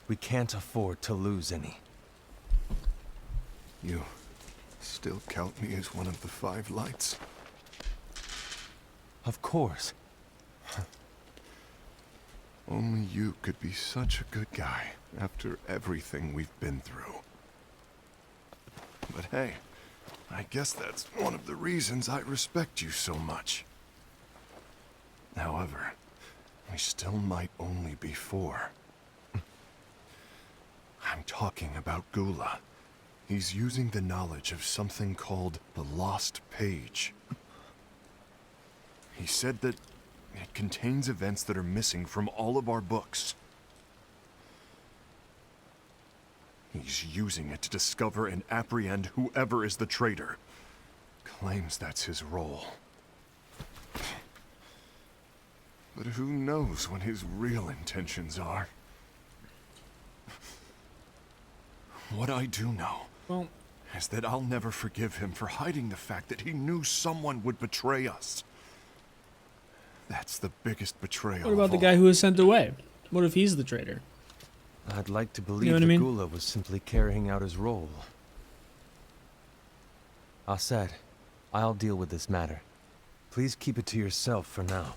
Speaker 3: we can't afford to lose any.
Speaker 6: You still count me as one of the 5 lights?
Speaker 3: Of course.
Speaker 6: Only you could be such a good guy after everything we've been through. But hey, I guess that's one of the reasons I respect you so much. However, we still might only be 4. I'm talking about Gula. He's using the knowledge of something called the Lost Page. He said that it contains events that are missing from all of our books. He's using it to discover and apprehend whoever is the traitor. Claims that's his role. But who knows what his real intentions are? What I do know is that I'll never forgive him for hiding the fact that he knew someone would betray us. That's the biggest betrayal.
Speaker 1: What about the guy who was sent away? What if he's the traitor?
Speaker 3: I'd like to believe
Speaker 1: You know what
Speaker 3: that
Speaker 1: I mean?
Speaker 3: Gula was simply carrying out his role. Aset, I'll deal with this matter. Please keep it to yourself for now.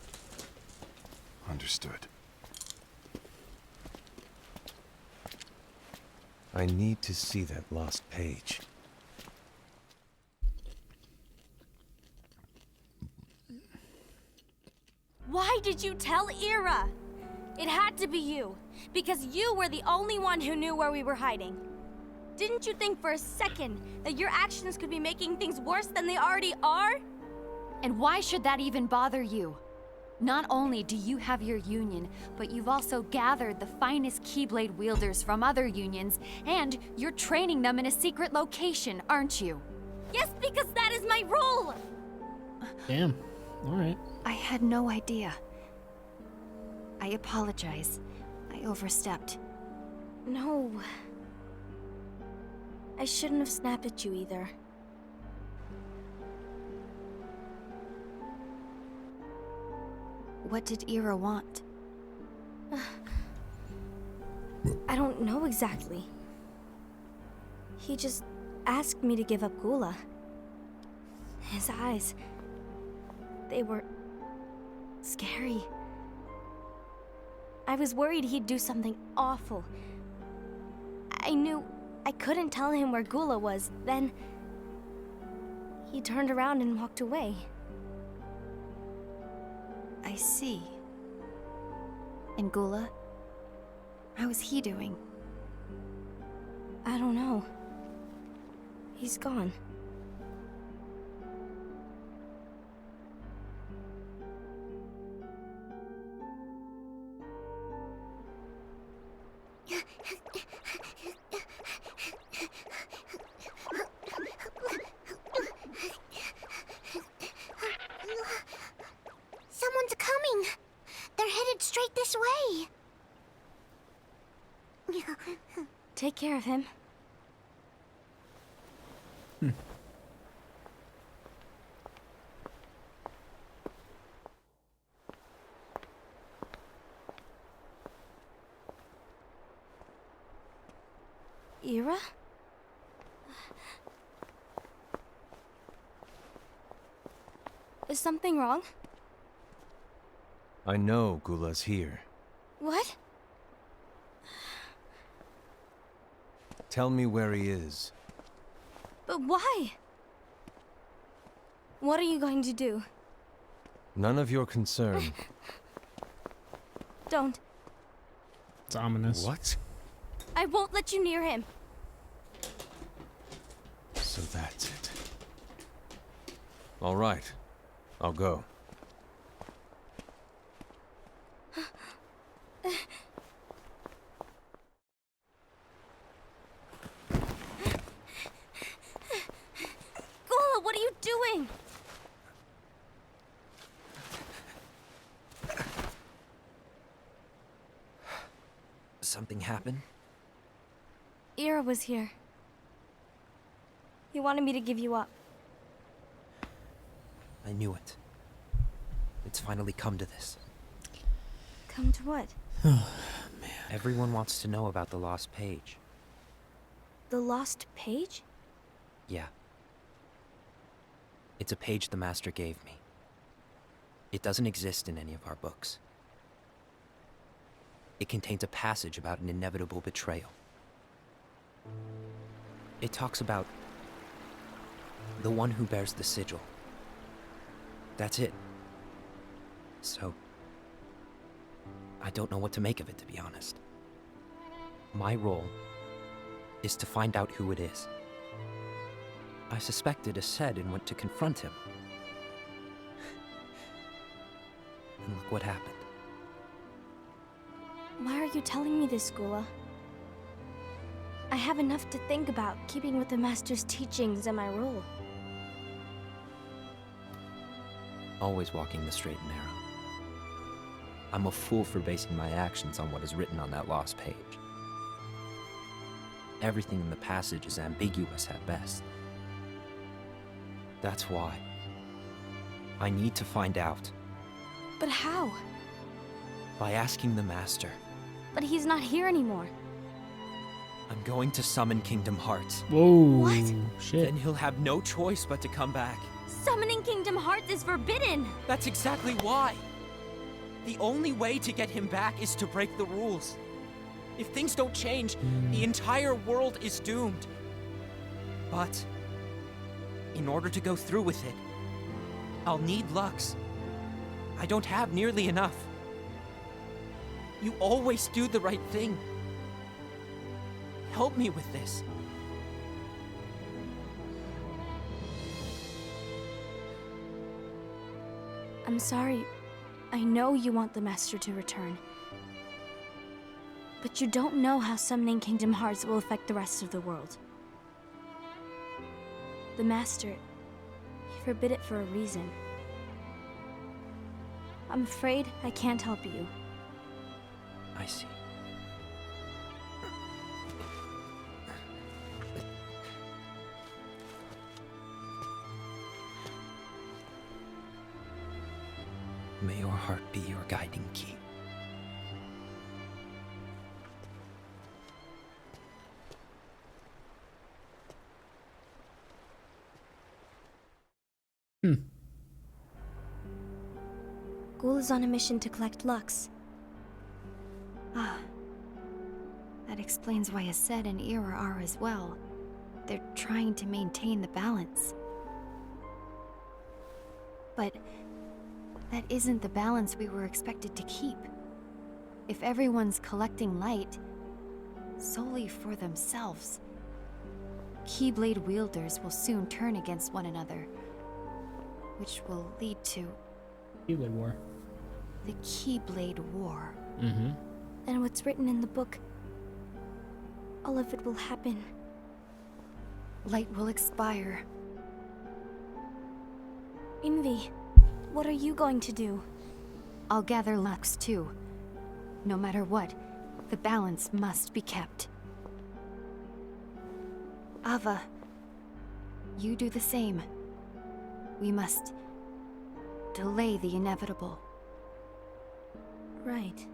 Speaker 6: Understood.
Speaker 3: I need to see that lost page.
Speaker 5: Why did you tell Ira? It had to be you, because you were the only one who knew where we were hiding. Didn't you think for a second that your actions could be making things worse than they already are?
Speaker 8: And why should that even bother you? Not only do you have your union, but you've also gathered the finest Keyblade wielders from other unions, and you're training them in a secret location, aren't you?
Speaker 5: Yes, because that is my role!
Speaker 1: Damn. All right.
Speaker 8: I had no idea. I apologize. I overstepped.
Speaker 5: No. I shouldn't have snapped at you either.
Speaker 8: What did Ira want?
Speaker 5: I don't know exactly. He just asked me to give up Gula. His eyes, they were scary. I was worried he'd do something awful. I knew I couldn't tell him where Gula was. Then he turned around and walked away.
Speaker 8: I see. And Gula? How is he doing?
Speaker 5: I don't know. He's gone.
Speaker 4: Someone's coming. They're headed straight this way.
Speaker 5: Take care of him. Ira? Is something wrong?
Speaker 3: I know Gula's here.
Speaker 5: What?
Speaker 3: Tell me where he is.
Speaker 5: But why? What are you going to do?
Speaker 3: None of your concern.
Speaker 5: Don't.
Speaker 1: It's ominous.
Speaker 3: What?
Speaker 5: I won't let you near him.
Speaker 3: So that's it. All right. I'll go.
Speaker 5: Gula, what are you doing?
Speaker 7: Something happened?
Speaker 5: Ira was here. He wanted me to give you up.
Speaker 7: I knew it. It's finally come to this.
Speaker 5: Come to what?
Speaker 7: Everyone wants to know about the lost page.
Speaker 5: The lost page?
Speaker 7: Yeah. It's a page the Master gave me. It doesn't exist in any of our books. It contains a passage about an inevitable betrayal. It talks about the one who bears the sigil. That's it. So, I don't know what to make of it, to be honest. My role is to find out who it is. I suspected Aced and went to confront him. And look what happened.
Speaker 5: Why are you telling me this, Gula? I have enough to think about, keeping with the Master's teachings and my role.
Speaker 7: Always walking the straight and narrow. I'm a fool for basing my actions on what is written on that lost page. Everything in the passage is ambiguous at best. That's why I need to find out.
Speaker 5: But how?
Speaker 7: By asking the Master.
Speaker 5: But he's not here anymore.
Speaker 7: I'm going to summon Kingdom Hearts.
Speaker 1: Whoa.
Speaker 5: What?
Speaker 1: Shit.
Speaker 7: Then he'll have no choice but to come back.
Speaker 5: Summoning Kingdom Hearts is forbidden!
Speaker 7: That's exactly why. The only way to get him back is to break the rules. If things don't change, the entire world is doomed. But in order to go through with it, I'll need Lux. I don't have nearly enough. You always do the right thing. Help me with this.
Speaker 5: I'm sorry. I know you want the Master to return. But you don't know how summoning Kingdom Hearts will affect the rest of the world. The Master, he forbid it for a reason. I'm afraid I can't help you.
Speaker 7: I see. May your heart be your guiding key.
Speaker 5: Ghoul is on a mission to collect Lux.
Speaker 8: Ah. That explains why Aced and Ira are as well. They're trying to maintain the balance. But that isn't the balance we were expected to keep. If everyone's collecting light solely for themselves, Keyblade wielders will soon turn against one another, which will lead to
Speaker 1: Keyblade War.
Speaker 8: the Keyblade War.
Speaker 1: Mm-hmm.
Speaker 5: And what's written in the book, all of it will happen.
Speaker 8: Light will expire.
Speaker 5: Envy, what are you going to do?
Speaker 8: I'll gather Lux too. No matter what, the balance must be kept. Ava, you do the same. We must delay the inevitable.
Speaker 5: Right.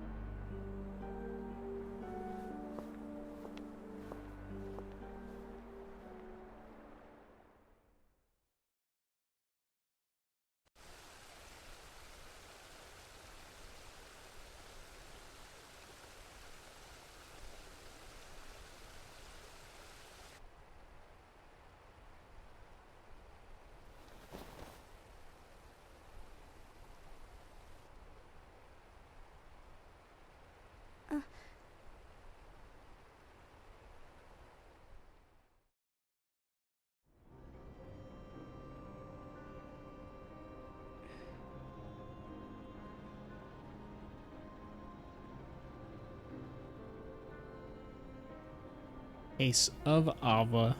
Speaker 1: Ace of Ava.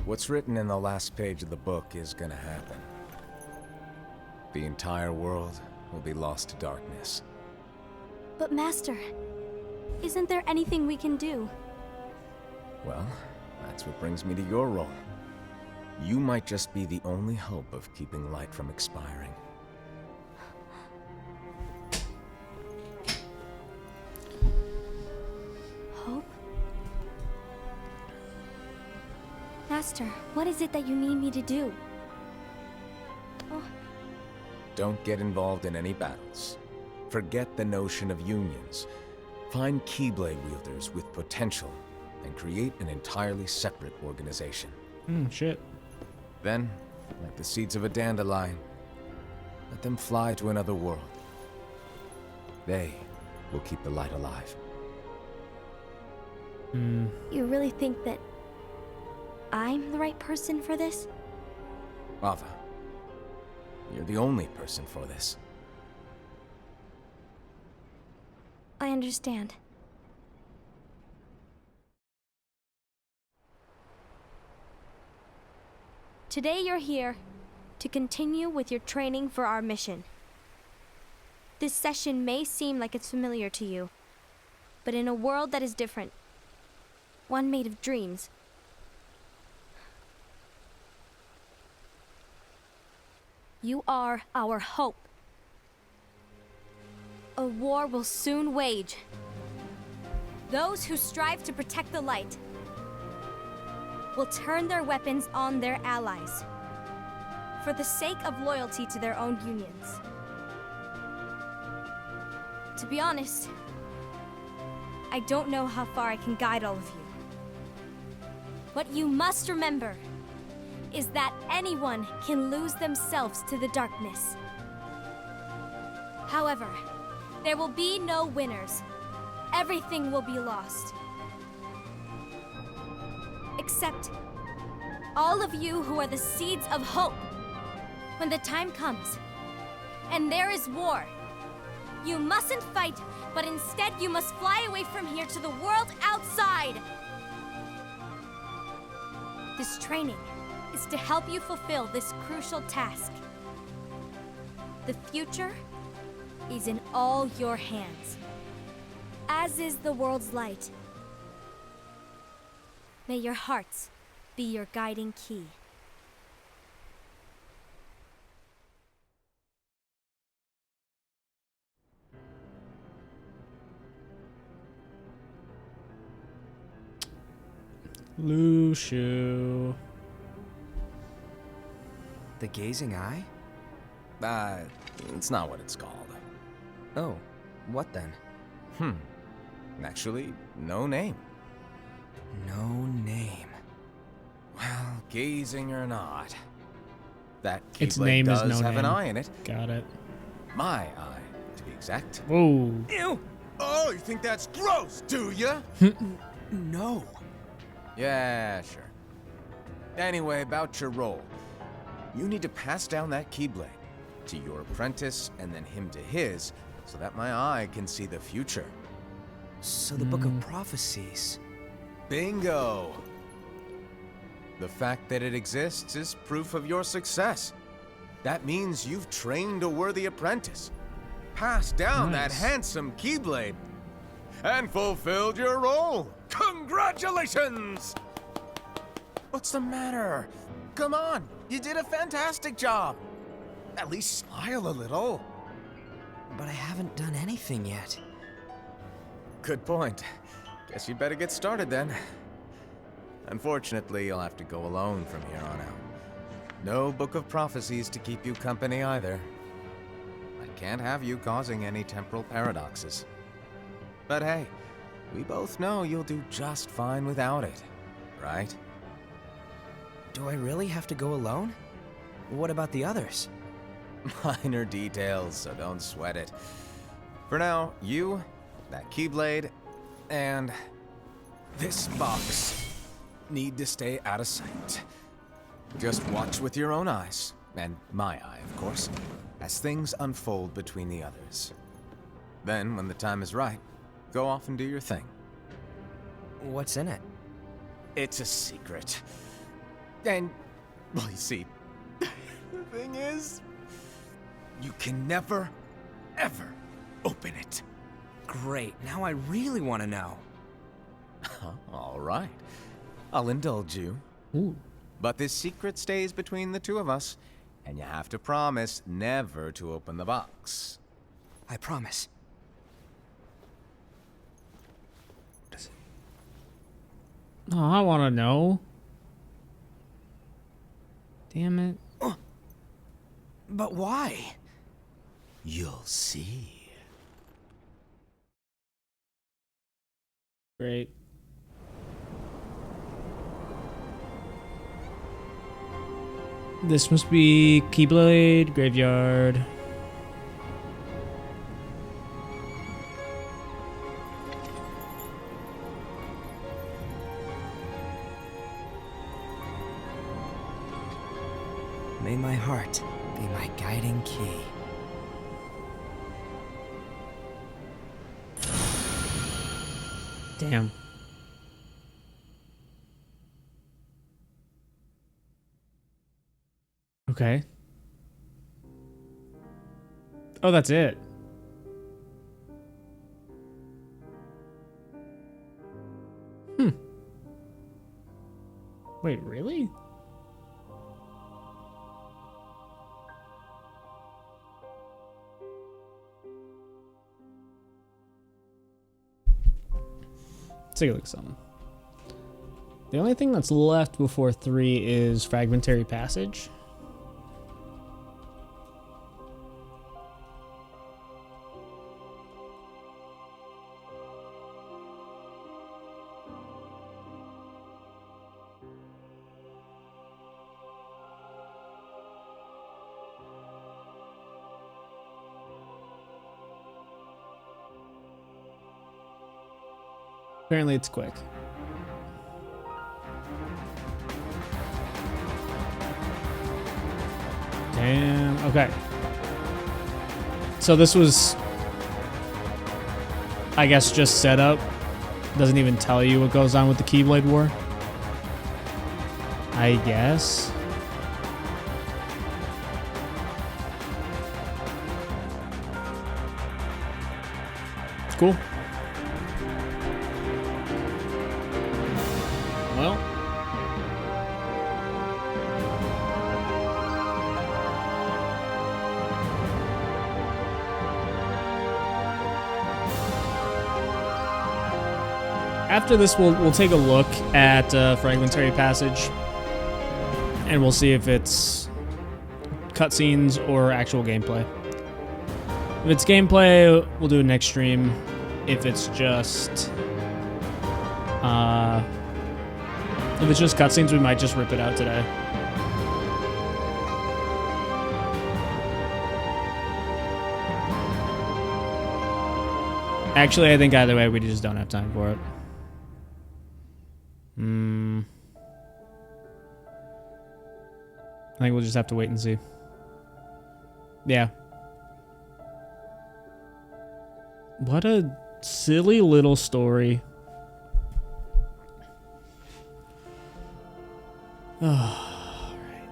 Speaker 2: What's written in the last page of the book is gonna happen. The entire world will be lost to darkness.
Speaker 5: But Master, isn't there anything we can do?
Speaker 2: Well, that's what brings me to your role. You might just be the only hope of keeping light from expiring.
Speaker 5: Hope? Master, what is it that you need me to do? Oh,
Speaker 2: Don't get involved in any battles. Forget the notion of unions. Find Keyblade wielders with potential and create an entirely separate organization.
Speaker 1: Shit.
Speaker 2: Then, like the seeds of a dandelion, let them fly to another world. They will keep the light alive.
Speaker 5: you really think that I'm the right person for this?
Speaker 2: Ava, you're the only person for this.
Speaker 5: I understand. Today you're here to continue with your training for our mission. This session may seem like it's familiar to you, but in a world that is different, one made of dreams, you are our hope. A war will soon wage. Those who strive to protect the light will turn their weapons on their allies for the sake of loyalty to their own unions. To be honest, I don't know how far I can guide all of you. What you must remember is that anyone can lose themselves to the darkness. However, there will be no winners. Everything will be lost. Except all of you who are the seeds of hope. When the time comes, and there is war, you mustn't fight, but instead you must fly away from here to the world outside. This training is to help you fulfill this crucial task. The future is in all your hands, as is the world's light. May your hearts be your guiding key.
Speaker 1: Lushu.
Speaker 7: The Gazing Eye?
Speaker 2: It's not what it's called.
Speaker 7: Oh, what then?
Speaker 2: Actually, no name.
Speaker 7: No name.
Speaker 2: Well, gazing or not, that
Speaker 1: Its
Speaker 2: Keyblade
Speaker 1: name is
Speaker 2: does
Speaker 1: no
Speaker 2: have an
Speaker 1: name.
Speaker 2: eye in it.
Speaker 1: Got it.
Speaker 2: My eye, to be exact.
Speaker 1: Whoa.
Speaker 2: Ew! Oh, you think that's gross, do ya?
Speaker 7: No.
Speaker 2: Yeah, sure. Anyway, about your role. You need to pass down that Keyblade to your apprentice and then him to his, so that my eye can see the future.
Speaker 7: So the Book of Prophecies.
Speaker 2: Bingo! The fact that it exists is proof of your success. That means you've trained a worthy apprentice, passed down that
Speaker 1: Nice.
Speaker 2: handsome Keyblade, and fulfilled your role. Congratulations! What's the matter? Come on, you did a fantastic job. At least smile a little.
Speaker 7: But I haven't done anything yet.
Speaker 2: Good point. Guess you'd better get started then. Unfortunately, you'll have to go alone from here on out. No Book of Prophecies to keep you company either. I can't have you causing any temporal paradoxes. But hey, we both know you'll do just fine without it, right?
Speaker 7: Do I really have to go alone? What about the others?
Speaker 2: Minor details, so don't sweat it. For now, you, that Keyblade, and this box need to stay out of sight. Just watch with your own eyes, and my eye, of course, as things unfold between the others. Then, when the time is right, go off and do your thing.
Speaker 7: What's in it?
Speaker 2: It's a secret. And, well, you see, the thing is, you can never, ever open it.
Speaker 7: Great, now I really want to know.
Speaker 2: All right. I'll indulge you.
Speaker 1: Ooh.
Speaker 2: But this secret stays between the two of us, and you have to promise never to open the box.
Speaker 7: I promise.
Speaker 1: Oh, I want to know. Damn it.
Speaker 7: But why?
Speaker 2: You'll see.
Speaker 1: Great. This must be Keyblade Graveyard.
Speaker 7: May my heart be my guiding key.
Speaker 1: Damn. Okay. Oh, that's it. Wait, really? Let's take a look at something. The only thing that's left before 3 is Fragmentary Passage. Apparently it's quick. Damn. Okay. So this was, I guess, just set up. Doesn't even tell you what goes on with the Keyblade War. I guess. Cool. Well, after this, we'll take a look at Fragmentary Passage, and we'll see if it's cutscenes or actual gameplay. If it's gameplay, we'll do it next stream. If it's just cutscenes, we might just rip it out today. Actually, I think either way, we just don't have time for it. I think we'll just have to wait and see. Yeah. What a silly little story. Oh, right.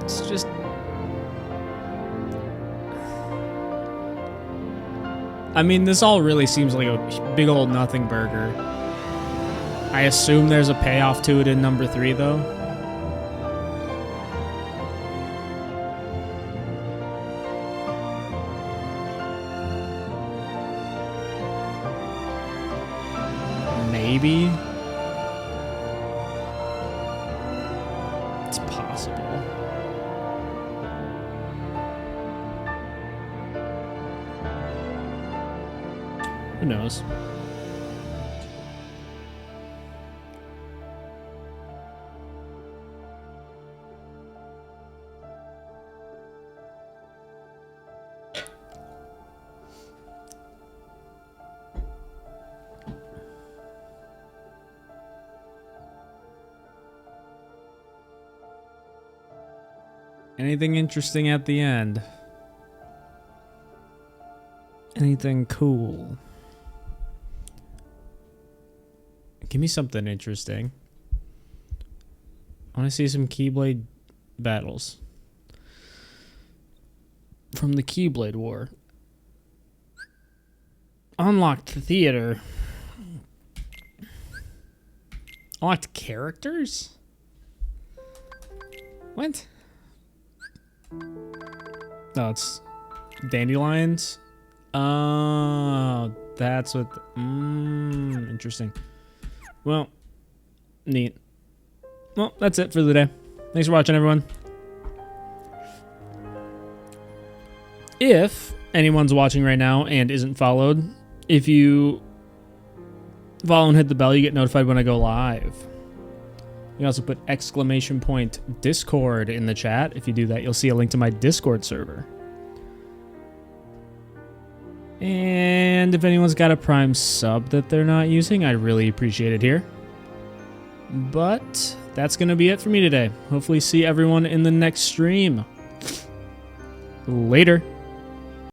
Speaker 1: It's just... I mean, this all really seems like a big old nothing burger. I assume there's a payoff to it in number 3, though. Maybe. Who knows? Anything interesting at the end? Anything cool? Give me something interesting. I want to see some Keyblade battles. From the Keyblade War. Unlocked theater. Unlocked characters? What? No, it's dandelions. Oh, that's what. Interesting. Well, neat. Well, that's it for the day. Thanks for watching, everyone. If anyone's watching right now and isn't followed, if you follow and hit the bell, you get notified when I go live. You can also put !Discord in the chat. If you do that, you'll see a link to my Discord server. And if anyone's got a Prime sub that they're not using, I'd really appreciate it here. But that's going to be it for me today. Hopefully see everyone in the next stream. Later.